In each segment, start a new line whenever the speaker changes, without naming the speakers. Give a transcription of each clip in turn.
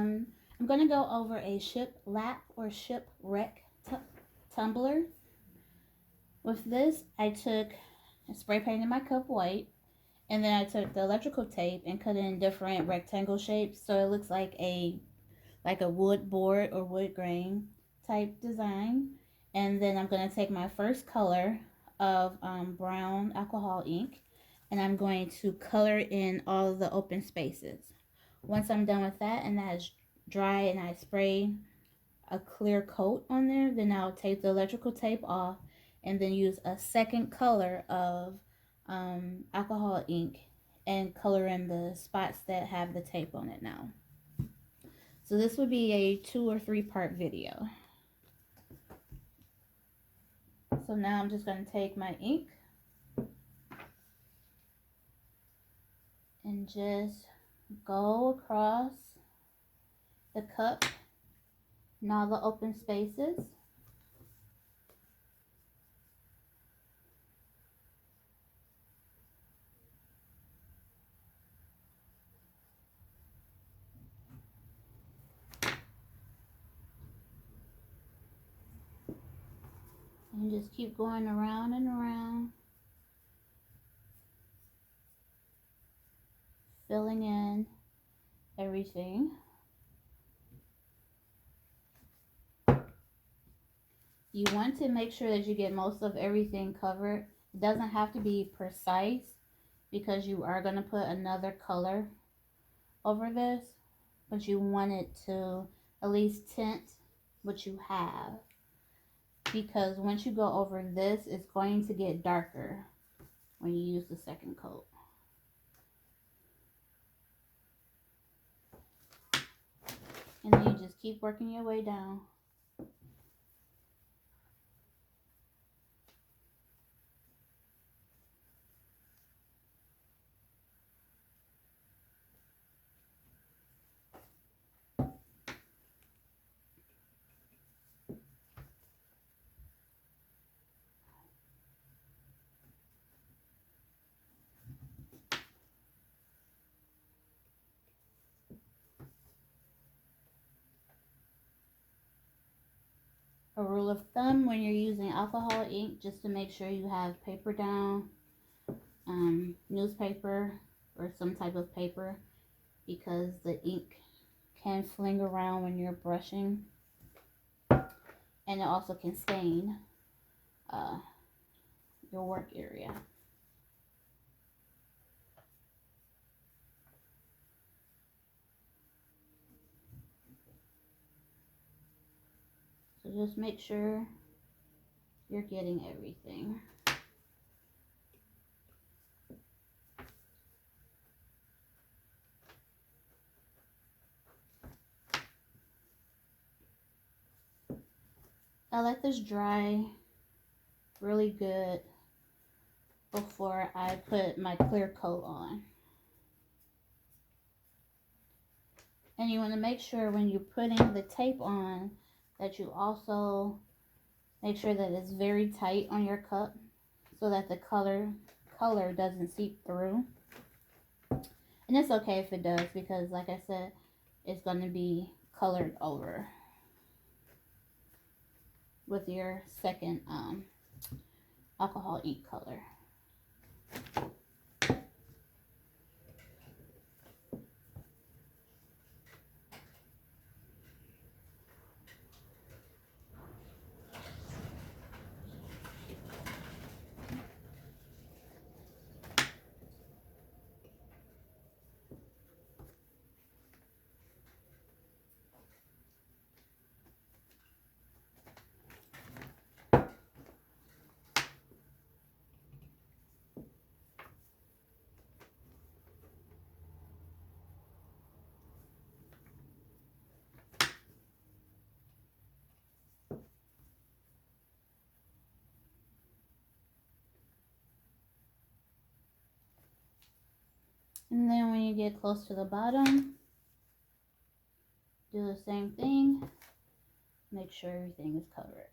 I'm going to go over a Shiplap or Shipwreck tumbler. With this, I took and spray painted my cup white, and then I took the electrical tape and cut it in different rectangle shapes so it looks like a wood board or wood grain type design. And then I'm going to take my first color of brown alcohol ink, and I'm going to color in all of the open spaces. Once I'm done with that and that is dry and I spray a clear coat on there, then I'll take the electrical tape off and then use a second color of alcohol ink and color in the spots that have the tape on it now. So this would be a 2 or 3 part video. So now I'm just going to take my ink and just go across the cup and all the open spaces. And just keep going around and around, filling in everything. You want to make sure that you get most of everything covered. It doesn't have to be precise because you are going to put another color over this, but you want it to at least tint what you have, because once you go over this, it's going to get darker when you use the second coat. And then you just keep working your way down. A rule of thumb when you're using alcohol ink, just to make sure you have paper down, newspaper or some type of paper, because the ink can fling around when you're brushing, and it also can stain your work area. So just make sure you're getting everything. I let this dry really good before I put my clear coat on. And you want to make sure when you're putting the tape on that you also make sure that it's very tight on your cup so that the color doesn't seep through. And it's okay if it does, because like I said, it's going to be colored over with your second alcohol ink color. And then when you get close to the bottom, do the same thing. Make sure everything is covered.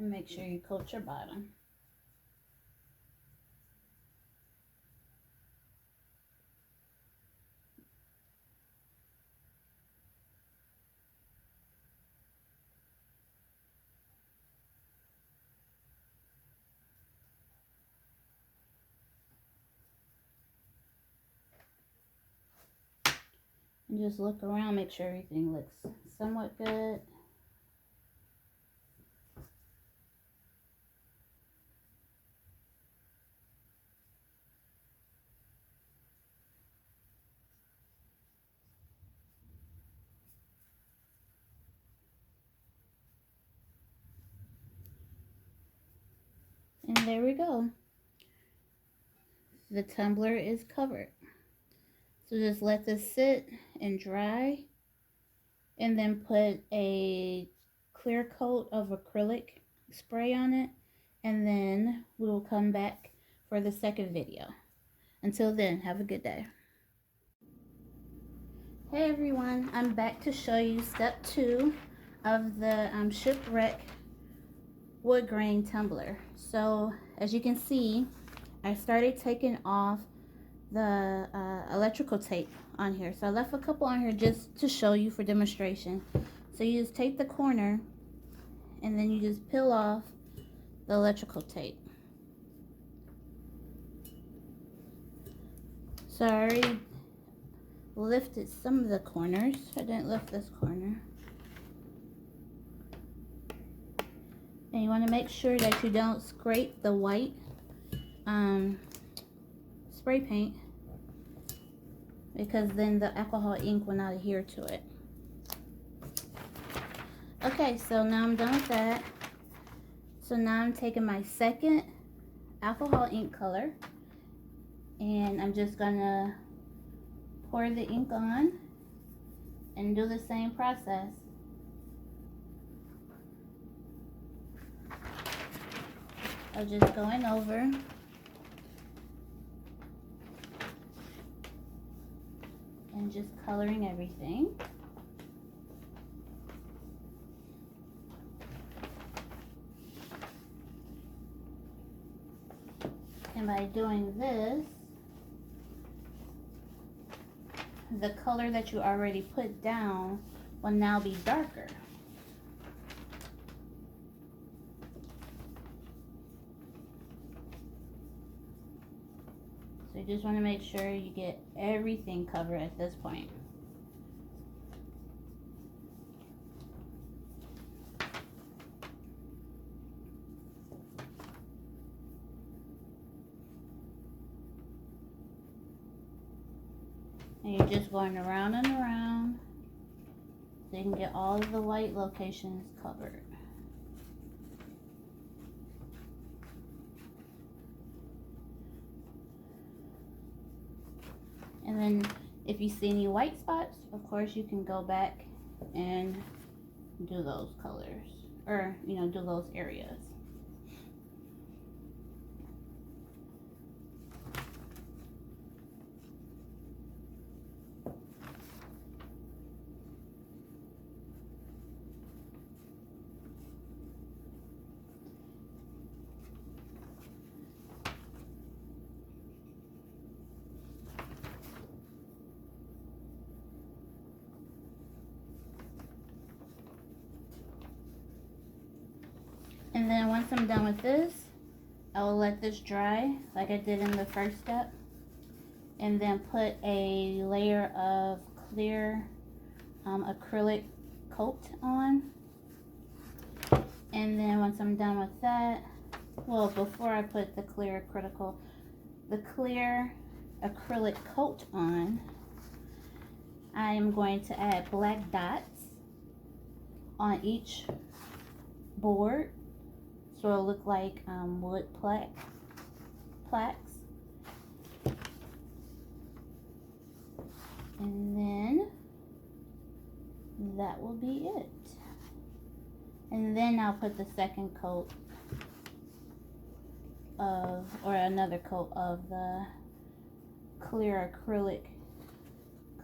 And make sure you coat your bottom. And just look around, make sure everything looks somewhat good. And there we go. The tumbler is covered. So just let this sit and dry, and then put a clear coat of acrylic spray on it, and then we will come back for the second video. Until then, have a good day. Hey everyone, I'm back to show you step 2 of the Shipwreck wood grain tumbler. So as you can see, I started taking off the electrical tape on here. So I left a couple on here just to show you for demonstration. So you just take the corner and then you just peel off the electrical tape. So I already lifted some of the corners. I didn't lift this corner. And you want to make sure that you don't scrape the white spray paint, because then the alcohol ink will not adhere to it. Okay, so now I'm done with that. So now I'm taking my second alcohol ink color, and I'm just gonna pour the ink on and do the same process. I'm just going over and just coloring everything. And by doing this, the color that you already put down will now be darker. So you just want to make sure you get everything covered at this point. And you're just going around and around so you can get all of the white locations covered. And then if you see any white spots, of course you can go back and do those colors, or do those areas. And then once I'm done with this, I will let this dry like I did in the first step, and then put a layer of clear acrylic coat on. And then once I'm done with that, well, before I put the clear acrylic coat on, I am going to add black dots on each board, so it'll look like wood plaques. And then that will be it. And then I'll put the second coat or another coat of the clear acrylic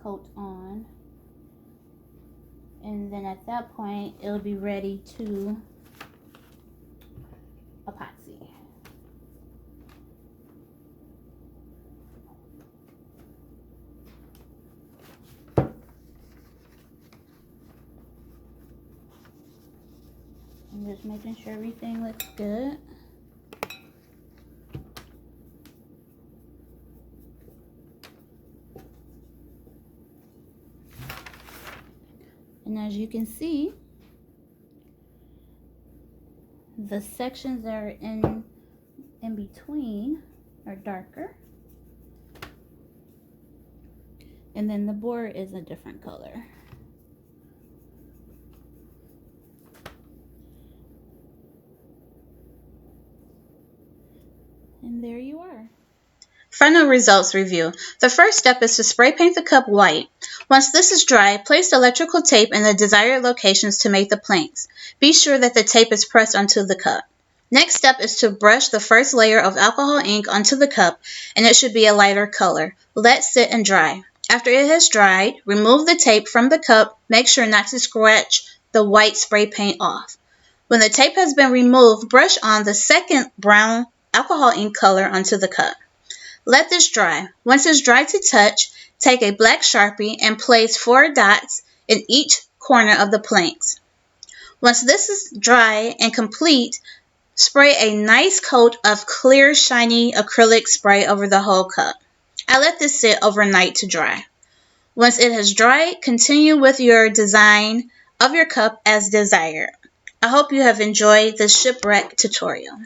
coat on. And then at that point, it'll be ready to epoxy. I'm just making sure everything looks good. And as you can see, the sections that are in between are darker. And then the board is a different color. And there you are.
Final results review. The first step is to spray paint the cup white. Once this is dry, place the electrical tape in the desired locations to make the planks. Be sure that the tape is pressed onto the cup. Next step is to brush the first layer of alcohol ink onto the cup, and it should be a lighter color. Let sit and dry. After it has dried, remove the tape from the cup. Make sure not to scratch the white spray paint off. When the tape has been removed, brush on the second brown alcohol ink color onto the cup. Let this dry. Once it's dry to touch, take a black Sharpie and place 4 dots in each corner of the planks. Once this is dry and complete, spray a nice coat of clear, shiny acrylic spray over the whole cup. I let this sit overnight to dry. Once it has dried, continue with your design of your cup as desired. I hope you have enjoyed this shipwreck tutorial.